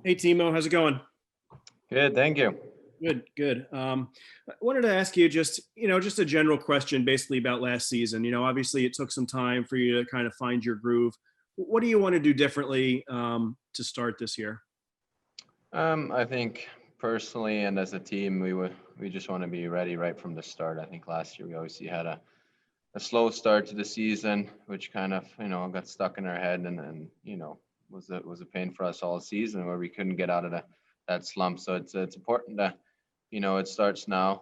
Hey, Timo, how's it going? Good, thank you. Good, good. I wanted to ask you just a general question basically about last season. Obviously it took some time for you to kind of find your groove. What do you want to do differently to start this year? I think personally and as a team, we just want to be ready right from the start. I think last year we obviously had a slow start to the season, which kind of got stuck in our head and was a pain for us all season where we couldn't get out of that slump. So it's important that it starts now.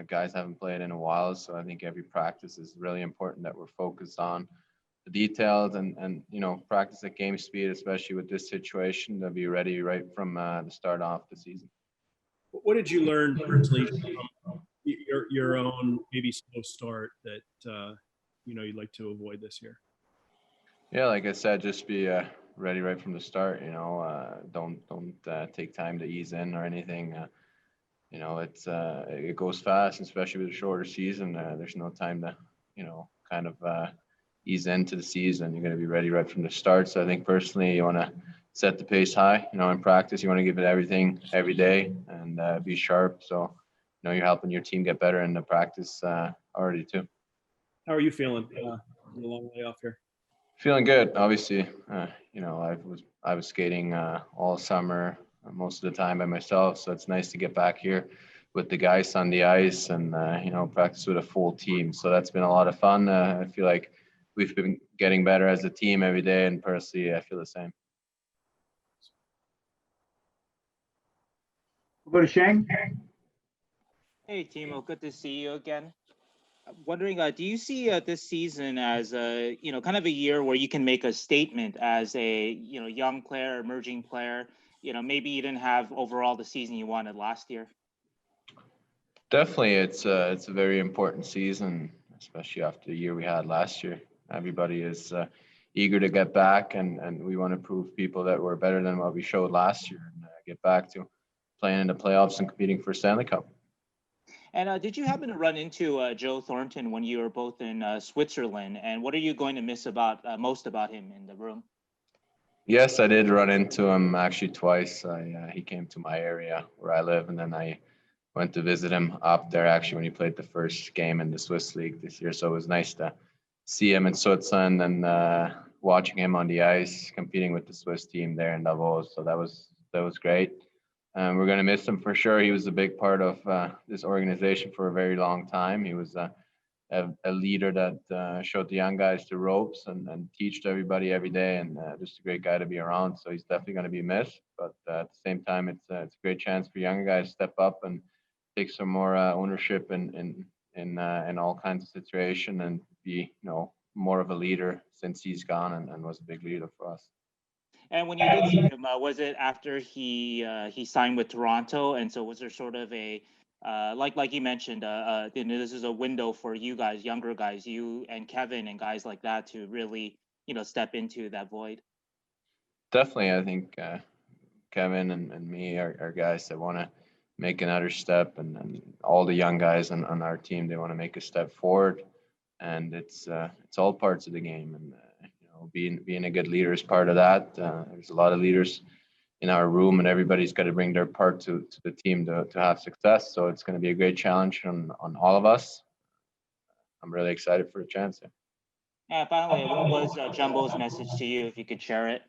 Guys haven't played in a while, so I think every practice is really important that we're focused on the details and practice at game speed, especially with this situation, to be ready right from the start off the season. What did you learn personally from your own maybe slow start that you'd like to avoid this year? Yeah, like I said, just be ready right from the start. Don't take time to ease in or anything. It goes fast, especially with a shorter season. There's no time to kind of ease into the season. You're going to be ready right from the start. So I think personally, you want to set the pace high. In practice, you want to give it everything every day and be sharp. So you're helping your team get better in the practice already too. How are you feeling? A long way off here. Feeling good. Obviously, I was skating all summer, most of the time by myself. So it's nice to get back here with the guys on the ice and practice with a full team. So that's been a lot of fun. I feel like we've been getting better as a team every day, and personally, I feel the same. We'll go to Shane. Hey, Timo, good to see you again. I'm wondering, do you see this season as a, kind of a year where you can make a statement as a, young player, emerging player? Maybe you didn't have overall the season you wanted last year. Definitely, it's a very important season, especially after the year we had last year. Everybody is eager to get back, and we want to prove people that we're better than what we showed last year and get back to playing in the playoffs and competing for Stanley Cup. And did you happen to run into Joe Thornton when you were both in Switzerland? And what are you going to miss most about him in the room? Yes, I did run into him actually twice. He came to my area where I live, and then I went to visit him up there actually when he played the first game in the Swiss League this year. So it was nice to see him in Switzerland and watching him on the ice competing with the Swiss team there in Davos. So that was great. We're going to miss him for sure. He was a big part of this organization for a very long time. He was a leader that showed the young guys the ropes and teached everybody every day, and just a great guy to be around. So he's definitely going to be missed. But at the same time, it's a great chance for younger guys to step up and take some more ownership in all kinds of situation and be more of a leader since he's gone and was a big leader for us. And when you did see him, was it after he signed with Toronto? And so was there sort of a like you mentioned, this is a window for you guys, younger guys, you and Kevin and guys like that to really step into that void? Definitely, I think Kevin and me are guys that want to make another step, and all the young guys on our team, they want to make a step forward, and it's all parts of the game, and being a good leader is part of that. There's a lot of leaders in our room, and everybody's got to bring their part to the team to have success. So it's going to be a great challenge on all of us. I'm really excited for the chance. And finally, what was Jumbo's message to you, if you could share it?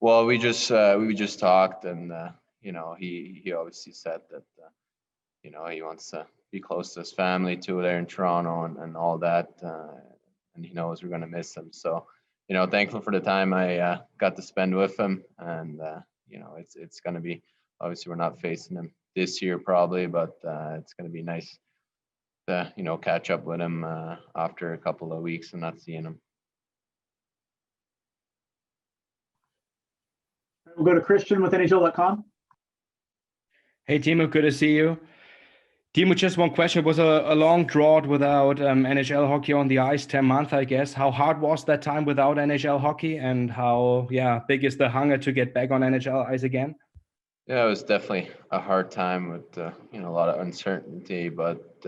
Well, we just talked, and he obviously said that he wants to be close to his family too there in Toronto and all that, and he knows we're going to miss him. So thankful for the time I got to spend with him, and it's going to be, obviously we're not facing him this year probably, but it's going to be nice to catch up with him after a couple of weeks and not seeing him. We'll go to Christian with NHL.com. Hey, Timo, good to see you. Timo, just one question. It was a long drought without NHL hockey on the ice, 10 months, I guess. How hard was that time without NHL hockey, and how big is the hunger to get back on NHL ice again? Yeah, it was definitely a hard time with a lot of uncertainty, but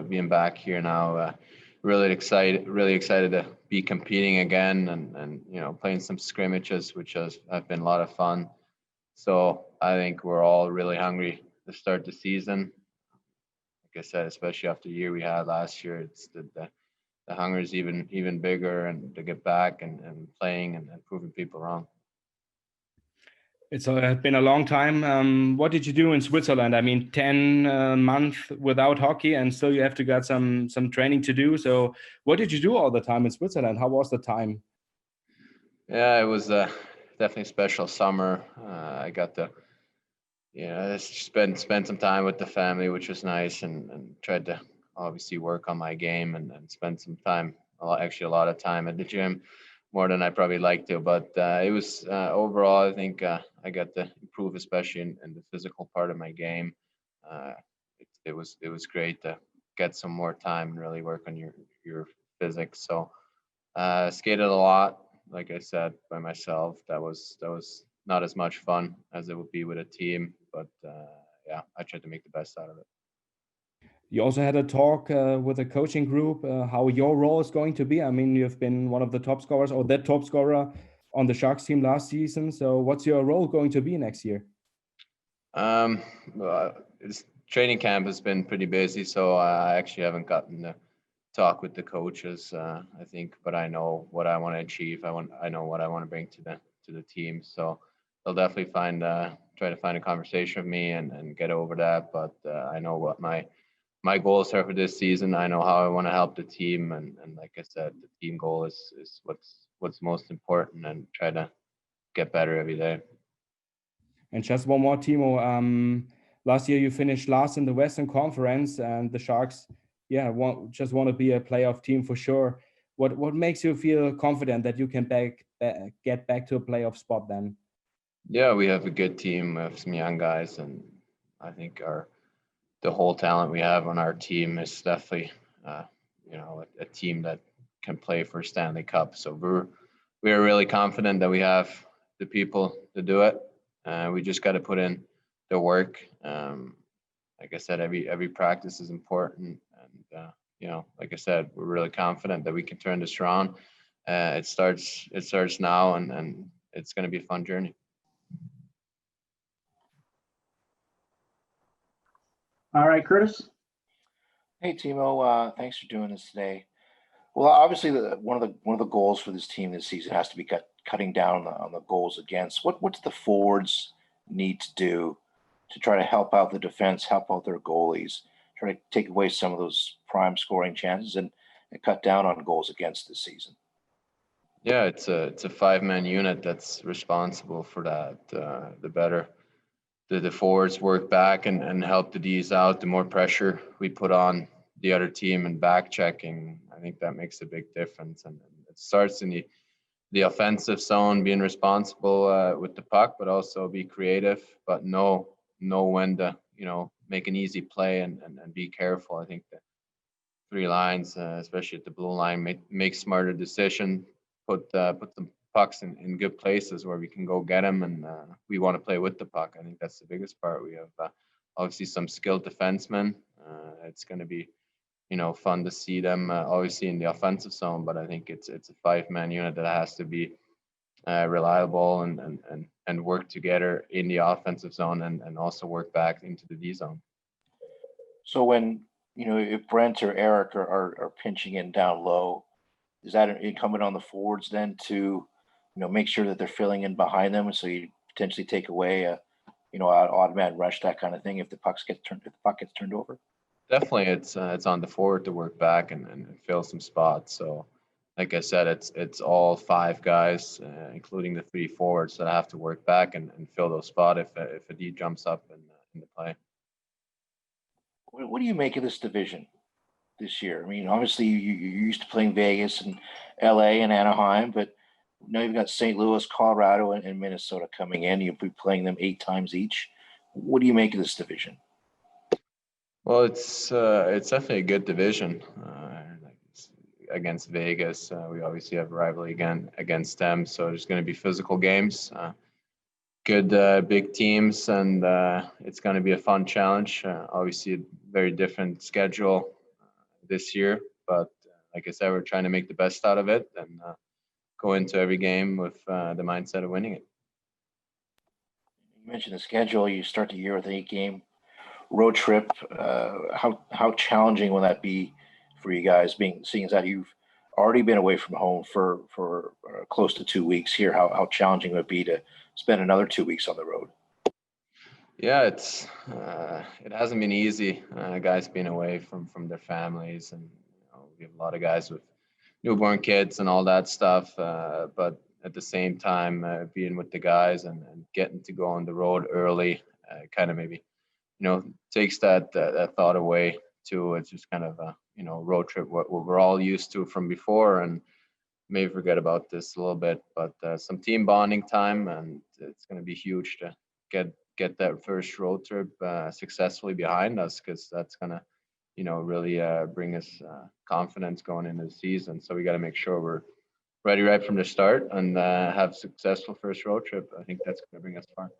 being back here now, really excited to be competing again and playing some scrimmages, which have been a lot of fun. So I think we're all really hungry to start the season. Like I said, especially after the year we had last year, it's the hunger is even bigger, and to get back and playing and proving people wrong. It's been a long time. What did you do in Switzerland? I mean, 10 months without hockey, and still you have to get some training to do. So, what did you do all the time in Switzerland? How was the time? Yeah, it was definitely a special summer. I got to, spend some time with the family, which was nice, and tried to obviously work on my game and spend some time, actually a lot of time at the gym, more than I probably like to. But it was overall, I think I got to improve, especially in the physical part of my game. Uh, it was great to get some more time and really work on your physics. So skated a lot, like I said, by myself. That was not as much fun as it would be with a team, but yeah, I tried to make the best out of it. You also had a talk with the coaching group, how your role is going to be. I mean, you've been one of the top scorers, or the top scorer on the Sharks team last season. So, what's your role going to be next year? It's, training camp has been pretty busy, so I actually haven't gotten to talk with the coaches. I think, but I know what I want to achieve. I know what I want to bring to the team. So they'll definitely try to find a conversation with me and get over that. But I know what my goals are for this season. I know how I want to help the team, and like I said, the team goal is what's most important, and try to get better every day. And just one more, Timo. Last year you finished last in the Western Conference, and the Sharks, yeah, just want to be a playoff team for sure. What makes you feel confident that you can get back to a playoff spot then? Yeah, we have a good team. We have some young guys, and I think the whole talent we have on our team is definitely, a team that can play for Stanley Cup. So we're really confident that we have the people to do it. We just got to put in the work. Like I said, every practice is important, and like I said, we're really confident that we can turn this around. It starts now, and it's going to be a fun journey. All right, Curtis. Hey Timo, thanks for doing this today. Well, obviously, one of the goals for this team this season has to be cutting down on the goals against. What do the forwards need to do to try to help out the defense, help out their goalies, try to take away some of those prime scoring chances and cut down on goals against this season? Yeah, it's a 5-man unit that's responsible for that. The better the forwards work back and help the Ds out, the more pressure we put on the other team and back checking, I think that makes a big difference. And it starts in the offensive zone, being responsible with the puck, but also be creative, but know when to, make an easy play and be careful. I think the 3 lines, especially at the blue line, make smarter decision, put the pucks in good places where we can go get them, and we want to play with the puck. I think that's the biggest part. We have obviously some skilled defensemen. It's going to be fun to see them obviously in the offensive zone, but I think it's a 5-man unit that has to be reliable and work together in the offensive zone and also work back into the D zone. So when if Brent or Eric are pinching in down low, is that incumbent on the forwards then to make sure that they're filling in behind them, so you potentially take away a an odd man rush, that kind of thing, if the puck gets turned over? Definitely, it's on the forward to work back and fill some spots. So, like I said, it's all 5 guys, including the 3 forwards, that have to work back and fill those spots if a D jumps up in the play. What do you make of this division this year? I mean, obviously you're used to playing Vegas and LA and Anaheim, but now you've got St. Louis, Colorado, and Minnesota coming in. You'll be playing them 8 times each. What do you make of this division? Well, it's definitely a good division. Against Vegas, we obviously have a rivalry against them, so there's going to be physical games. Good big teams, and it's going to be a fun challenge. Obviously, a very different schedule this year, but like I said, we're trying to make the best out of it and go into every game with the mindset of winning it. You mentioned the schedule. You start the year with an 8-game road trip. How challenging will that be for you guys, seeing as that you've already been away from home for close to 2 weeks here? How challenging would it be to spend another 2 weeks on the road? Yeah, it hasn't been easy. Guys being away from their families, and we have a lot of guys with newborn kids and all that stuff. But at the same time, being with the guys and getting to go on the road early, kind of maybe takes that thought away too. It's just kind of a road trip what we're all used to from before, and maybe forget about this a little bit. But some team bonding time, and it's going to be huge to get that first road trip successfully behind us, because that's going to really bring us confidence going into the season. So we got to make sure we're ready right from the start and have successful first road trip. I think that's going to bring us far.